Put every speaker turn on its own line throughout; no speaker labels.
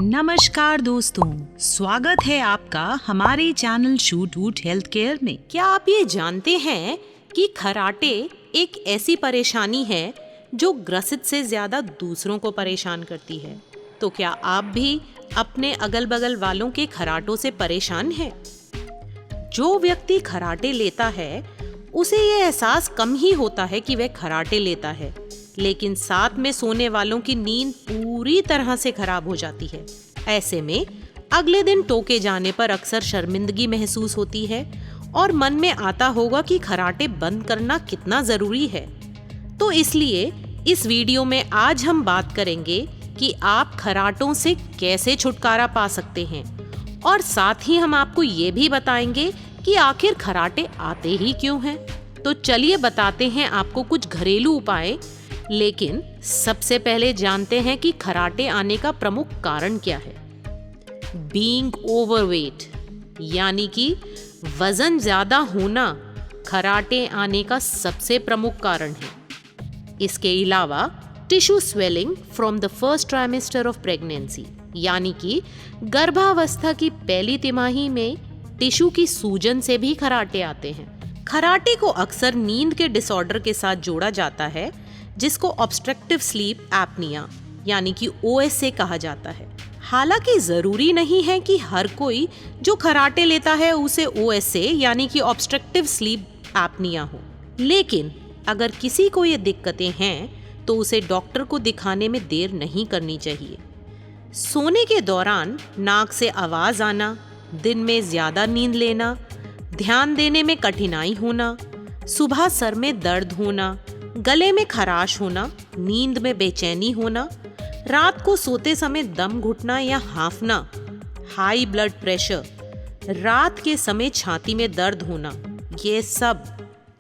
नमस्कार दोस्तों, स्वागत है आपका हमारे चैनल शूट वूट हेल्थ केयर में।
क्या आप ये जानते हैं कि खराटे एक ऐसी परेशानी है जो ग्रसित से ज़्यादा दूसरों को परेशान करती है? तो क्या आप भी अपने अगल बगल वालों के खराटों से परेशान हैं? जो व्यक्ति खराटे लेता है उसे ये एहसास कम ही होता है कि वह खराटे लेता है, लेकिन साथ में सोने वालों की नींद पूरी तरह से खराब हो जाती है। ऐसे में अगले दिन टोके जाने पर अक्सर शर्मिंदगी महसूस होती है और मन में आता होगा कि खराटे बंद करना कितना जरूरी है। तो इसलिए इस वीडियो में आज हम बात करेंगे कि आप खराटों से कैसे छुटकारा पा सकते हैं, और साथ ही हम आपको ये भी बताएंगे कि आखिर खराटे आते ही क्यों हैं। तो चलिए बताते हैं आपको कुछ घरेलू उपाय, लेकिन सबसे पहले जानते हैं कि खराटे आने का प्रमुख कारण क्या है। बीइंग ओवरवेट यानी कि वजन ज्यादा होना खराटे आने का सबसे प्रमुख कारण है। इसके अलावा tissue swelling from the first trimester of pregnancy यानी कि गर्भावस्था की पहली तिमाही में टिश्यू की सूजन से भी खराटे आते हैं। खराटे को अक्सर नींद के डिसऑर्डर के साथ जोड़ा जाता है, जिसको ऑब्स्ट्रक्टिव स्लीप एपनिया यानी कि OSA कहा जाता है। हालांकि जरूरी नहीं है कि हर कोई जो खराटे लेता है उसे OSA यानी कि ऑब्स्ट्रक्टिव स्लीप एपनिया हो, लेकिन अगर किसी को ये दिक्कतें हैं तो उसे डॉक्टर को दिखाने में देर नहीं करनी चाहिए। सोने के दौरान नाक से आवाज आना, दिन में ज्यादा नींद लेना, ध्यान देने में कठिनाई होना, सुबह सर में दर्द होना, गले में खराश होना, नींद में बेचैनी होना, रात को सोते समय दम घुटना या हांफना, हाई ब्लड प्रेशर, रात के समय छाती में दर्द होना, ये सब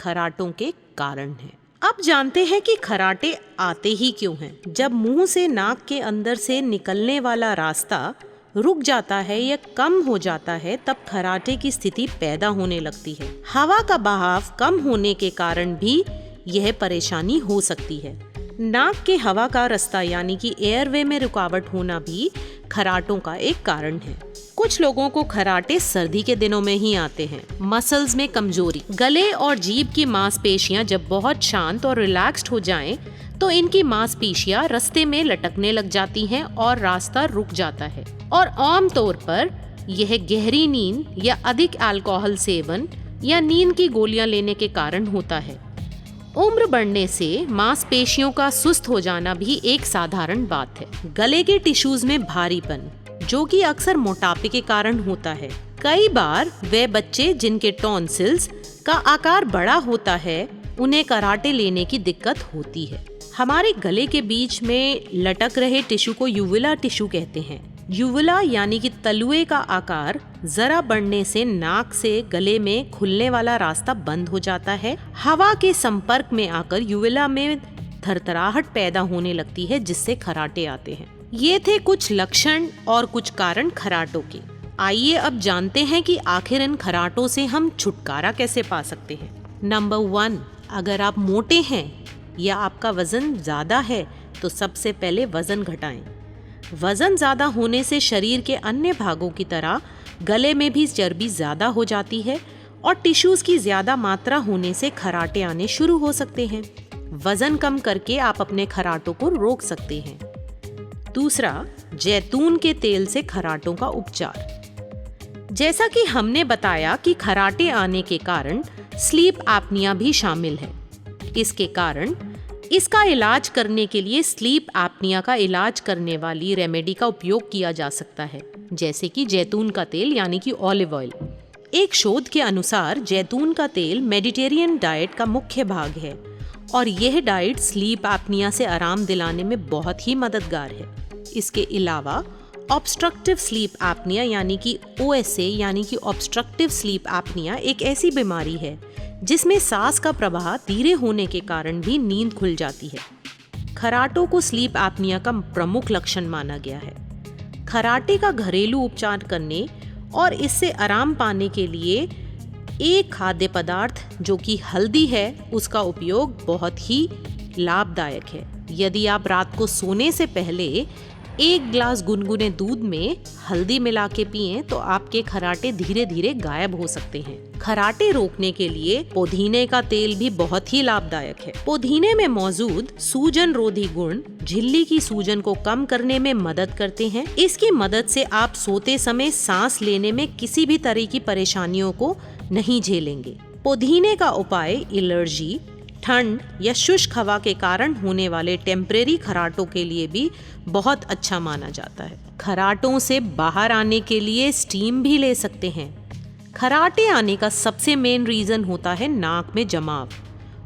खराटों के कारण हैं। अब जानते हैं कि खराटे आते ही क्यों हैं। जब मुंह से नाक के अंदर से निकलने वाला रास्ता रुक जाता है या कम हो जाता है, तब खराटे की स्थिति पैदा होने लगती है। हवा का बहाव कम होने के कारण भी यह परेशानी हो सकती है। नाक के हवा का रास्ता यानी कि एयरवे में रुकावट होना भी खराटों का एक कारण है। कुछ लोगों को खराटे सर्दी के दिनों में ही आते हैं। मसल्स में कमजोरी, गले और जीभ की मांसपेशियां जब बहुत शांत और रिलैक्स्ड हो जाएं, तो इनकी मांसपेशियां रास्ते में लटकने लग जाती हैं और रास्ता रुक जाता है। और आमतौर पर यह गहरी नींद या अधिक अल्कोहल सेवन या नींद की गोलियां लेने के कारण होता है। उम्र बढ़ने से मांसपेशियों का सुस्त हो जाना भी एक साधारण बात है। गले के टिश्यूज में भारीपन, जो कि अक्सर मोटापे के कारण होता है। कई बार वे बच्चे जिनके टॉन्सिल्स का आकार बड़ा होता है, उन्हें कराटे लेने की दिक्कत होती है। हमारे गले के बीच में लटक रहे टिश्यू को यूविला टिश्यू कहते हैं। यूविला यानी कि तलुए का आकार जरा बढ़ने से नाक से गले में खुलने वाला रास्ता बंद हो जाता है। हवा के संपर्क में आकर यूविला में थरथराहट पैदा होने लगती है, जिससे खराटे आते हैं। ये थे कुछ लक्षण और कुछ कारण खराटों के। आइए अब जानते हैं कि आखिर इन खराटों से हम छुटकारा कैसे पा सकते हैं। नंबर 1, अगर आप मोटे हैं या आपका वजन ज्यादा है तो सबसे पहले वजन घटाएं। वजन ज्यादा होने से शरीर के अन्य भागों की तरह गले में भी चर्बी ज्यादा हो जाती है और टिश्यूज की ज्यादा मात्रा होने से खराटे आने शुरू हो सकते हैं। वजन कम करके आप अपने खराटों को रोक सकते हैं। दूसरा, जैतून के तेल से खराटों का उपचार। जैसा कि हमने बताया कि खराटे आने के कारण स्लीप एपनिया भी शामिल है। इसके कारण इसका इलाज करने के लिए स्लीप एपनिया का इलाज करने वाली रेमेडी का उपयोग किया जा सकता है, जैसे कि जैतून का तेल यानी कि ऑलिव ऑयल। एक शोध के अनुसार जैतून का तेल मेडिटेरियन डाइट का मुख्य भाग है और यह डाइट स्लीप एपनिया से आराम दिलाने में बहुत ही मददगार है। इसके अलावा ऑब्स्ट्रक्टिव स्लीप एपनिया यानी कि OSA यानी कि ऑब्स्ट्रक्टिव स्लीप एपनिया एक ऐसी बीमारी है जिसमें सांस का प्रवाह धीरे होने के कारण भी नींद खुल जाती है। खराटों को स्लीप एपनिया का प्रमुख लक्षण माना गया है। खराटे का घरेलू उपचार करने और इससे आराम पाने के लिए एक खाद्य पदार्थ जो कि हल्दी है, उसका उपयोग बहुत ही लाभदायक है। यदि आप रात को सोने से पहले 1 ग्लास गुनगुने दूध में हल्दी मिला के पिएं तो आपके खराटे धीरे धीरे गायब हो सकते हैं। खराटे रोकने के लिए पुदीने का तेल भी बहुत ही लाभदायक है। पुदीने में मौजूद सूजन रोधी गुण झिल्ली की सूजन को कम करने में मदद करते हैं। इसकी मदद से आप सोते समय सांस लेने में किसी भी तरह की परेशानियों को नहीं झेलेंगे। पुदीने का उपाय एलर्जी, ठंड या शुष्क हवा के कारण होने वाले टेम्परेरी खराटों के लिए भी बहुत अच्छा माना जाता है। खराटों से बाहर आने के लिए स्टीम भी ले सकते हैं। खराटे आने का सबसे मेन रीज़न होता है नाक में जमाव,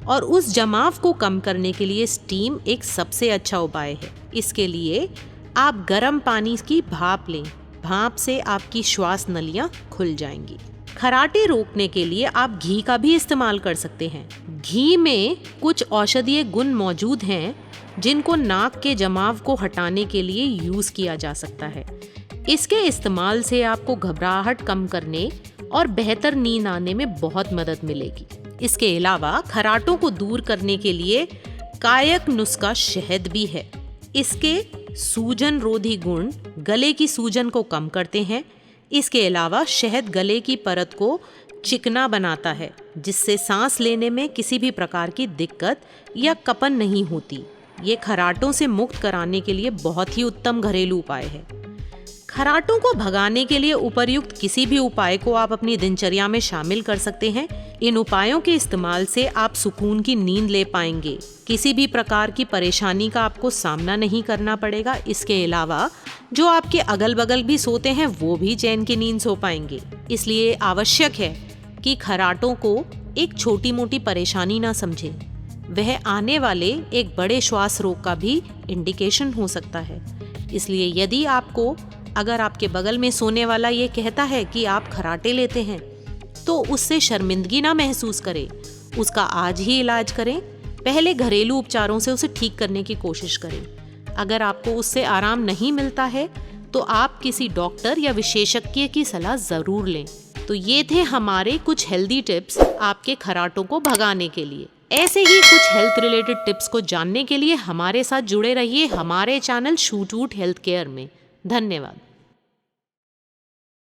और उस जमाव को कम करने के लिए स्टीम एक सबसे अच्छा उपाय है। इसके लिए आप गर्म पानी की भाप लें। भाप से आपकी श्वास नलियाँ खुल जाएंगी। खराटे रोकने के लिए आप घी का भी इस्तेमाल कर सकते हैं। घी में कुछ औषधीय गुण मौजूद हैं जिनको नाक के जमाव को हटाने के लिए यूज़ किया जा सकता है। इसके इस्तेमाल से आपको घबराहट कम करने और बेहतर नींद आने में बहुत मदद मिलेगी। इसके अलावा खराटों को दूर करने के लिए कायक नुस्खा शहद भी है। इसके सूजन रोधी गुण गले की सूजन को कम करते हैं। इसके अलावा शहद गले की परत को चिकना बनाता है, जिससे सांस लेने में किसी भी प्रकार की दिक्कत या कपन नहीं होती। ये खराटों से मुक्त कराने के लिए बहुत ही उत्तम घरेलू उपाय है। खराटों को भगाने के लिए उपर्युक्त किसी भी उपाय को आप अपनी दिनचर्या में शामिल कर सकते हैं। इन उपायों के इस्तेमाल से आप सुकून की नींद ले पाएंगे। किसी भी प्रकार की परेशानी का आपको सामना नहीं करना पड़ेगा। इसके अलावा जो आपके अगल बगल भी सोते हैं वो भी चैन की नींद सो पाएंगे। इसलिए आवश्यक है कि खराटों को एक छोटी मोटी परेशानी ना समझें। वह आने वाले एक बड़े श्वास रोग का भी इंडिकेशन हो सकता है। इसलिए यदि आपको अगर आपके बगल में सोने वाला ये कहता है कि आप खराटे लेते हैं, तो उससे शर्मिंदगी ना महसूस करें। उसका आज ही इलाज करें। पहले घरेलू उपचारों से उसे ठीक करने की कोशिश करें। अगर आपको उससे आराम नहीं मिलता है तो आप किसी डॉक्टर या विशेषज्ञ की सलाह ज़रूर लें। तो ये थे हमारे कुछ हेल्दी टिप्स आपके खराटों को भगाने के लिए। ऐसे ही कुछ हेल्थ रिलेटेड टिप्स को जानने के लिए हमारे साथ जुड़े रहिए हमारे चैनल शूट वूट हेल्थ केयर में। धन्यवाद।